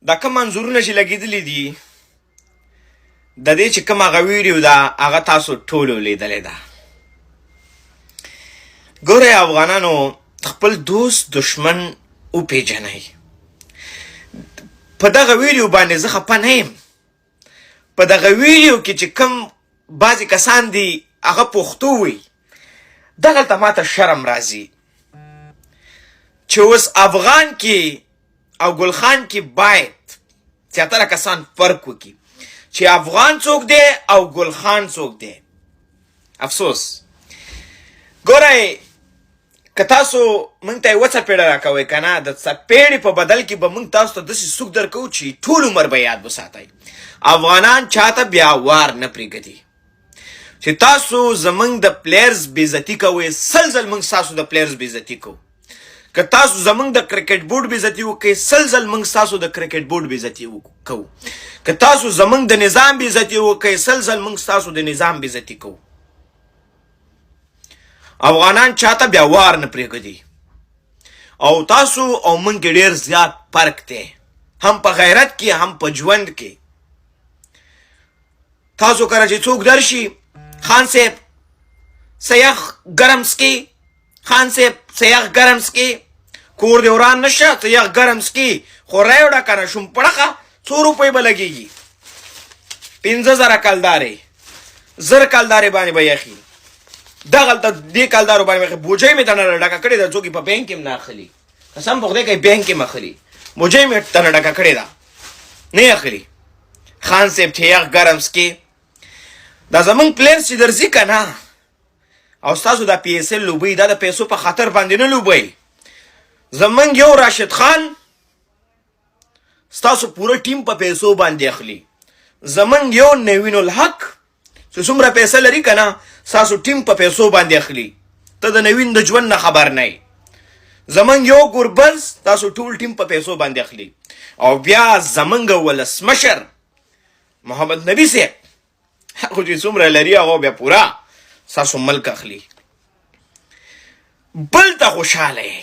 دا کوم منظورونه چې لګېدلي دي د دې چې کوم هغه ویډیو ده هغه تاسو ټولو لیدلی ده. ګورئ افغانانو خپل دوست دشمن وپېژنئ. په دغه ویډیو باندې زه خفه نه یم. په دغه ویډیو کې چې کوم بعضې کسان دي هغه پښتو وایي دغلته ماته شرم راځي چې اوس افغان کې او ګلخان کې باید زیاتره کسان فرق وکړي چې افغان څوک دی او ګلخان څوک دی. افسوس ګورئ که تاسو موږ ته یوه څپېړه راکوئ که نه د څپېړې په بدل کې به موږ تاسو ته داسې سوک درکوو چې ټول عمر به یاد وساتئ. افغانان چاته بیا وار نه پرېږدي چې تاسو زموږ د پلیرز بېزتي کوئ. سل ځل موږ ستاسو د پلیرز بېزتي کوو. که تاسو زموږ د کرکټ بورډ بېزتي وکړئ سل ځل موږ ستاسو د کرکټ بورډ بېزتي کوو. که تاسو زموږ د نظام بېزتي وکړئ سل ځل موږ ستاسو د نظام بېزتي کوو. افغانان چاته بیا وار نه پرېږدي او تاسو او موږ کې ډېر زیات فرق دی، هم په غیرت کې هم په ژوند کې. تاسو کله چې څوک درشي خان صاحب سیخ ګرم سکي، خان صاحب سیخ ګرم سکي، کور دې وران نشه سیخ ګرم سکي، خو راوړه که نه شوم پړقه 100 روپۍ به لګېږي. 15,000 کلدارې 1000 کلدارې باندې به یخي. دغلته دې کلدارو باندې مې بوجۍ مې تنه ډکه کړې ده. څوک یې په بینک کې هم نه اخلي. قسم په خدای کوي بینک کې هم اخلي. بوجۍ مې تنه ډکه کړې ده نه اخلي. خان صاحب چې یخ ګرم سکي دا زمونږ پلیرز چې درځي که نه او ستاسو دا پی ایس ایل لوبئ دا د پیسو په خاطر باندې نه لوبئ. زمونږ یو راشد خان ستاسو پوره ټیم په پیسو باندې اخلي. زمونږ یو نوین الحق چې څومره پیسه لري که نه ستاسو ټیم په پیسو باندې اخلي. ته د نوین د ژوند نه خبر نه یې. زمونږ یو ګوربز ستاسو ټول ټیم په پیسو باندې اخلي. او بیا زمونږ ولسمشر محمد نبي صاحب هغه چې څومره لري هغه بیا پوره ستاسو ملک اخلي. بل ته خوشحاله یې،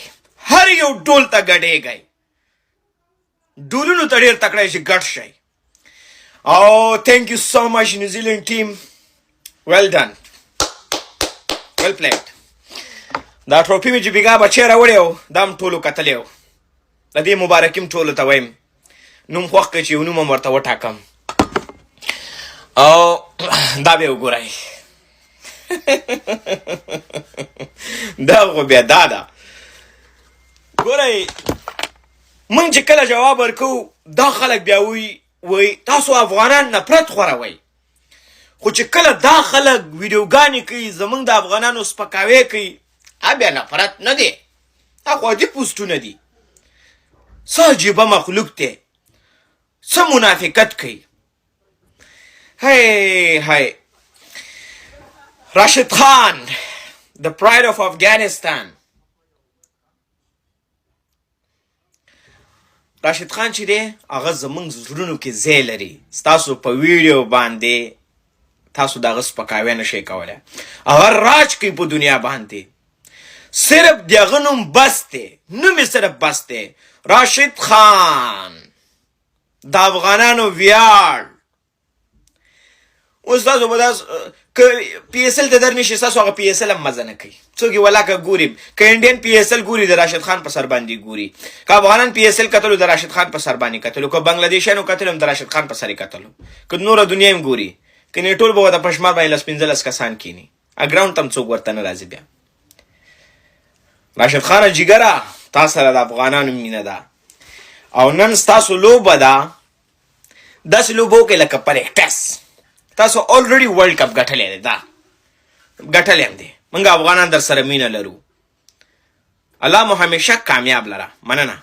هر یو ډول ته ګډېږئ، ډولونو ته ډېر تکړه چې ګډ شئ. او thank you so much New Zealand team, well done, well played. دا ټروفي مې چې بیګا بچی راوړی و دا هم ټولو کتلی و. د دې مبارکي هم ټولو ته وایم. نوم خوښ کړئ چې یو نوم هم ورته وټاکم او دا به وګورئ. دا خو بیا دا ده. ګورئ موږ چې کله جواب ورکوو دا خلک بیا وایي تاسو افغانان نفرت خوروئ. خو چې کله دا خلک ویډیوګانې کوي زموږ د افغانانو سپکاوی کوي بیا نفرت نه دی، دا خو عادي پوسټونه دي. څه عجیبه مخلوق دی، څه منافقت کوي. هی راشد خان the pride of Afghanistan. راشد خان چې دی هغه زمونږ زړونو کې ځای لري. ستاسو په ویډیو باندې تاسو د هغه سپکاوی نه شئ کولی. هغه راج کوي په دنیا باندې. صرف د هغه نوم بس دی، نوم یې صرف بس دی راشد خان، د افغانانو ویاړ. اوس تاسو به داس که پی ایس ایل ته در نشي ستاسو هغه پی ایس ایل هم مزه نه کوي. څوک یې ولاکه ګوري، که انډین پی ایس ایل ګوري د راشد خان په سر باندې ګوري، که افغانان پی ایس ایل کتلو د راشد خان په سر باندې کتلو، که بنګلادیشیانو کتلو هم د راشد خان په سر یې کتلو، که نوره دنیا هم ګوري، که نه ټول به د پشمار باندې 15 کسان کینی ګراوند ته هم څوک ورته نه راځي. بیا راشد خانه جګره تا سره د افغانانو مینه ده او نن ستاسو لوبه ده داسې لوبه وکړئ لکه پریکټس. تاسو already ورلډ کپ ګټلی دی، دا ګټلی هم دی. موږ افغانان در سره مینه لرو. الله مو همیشه کامیاب لره. مننه.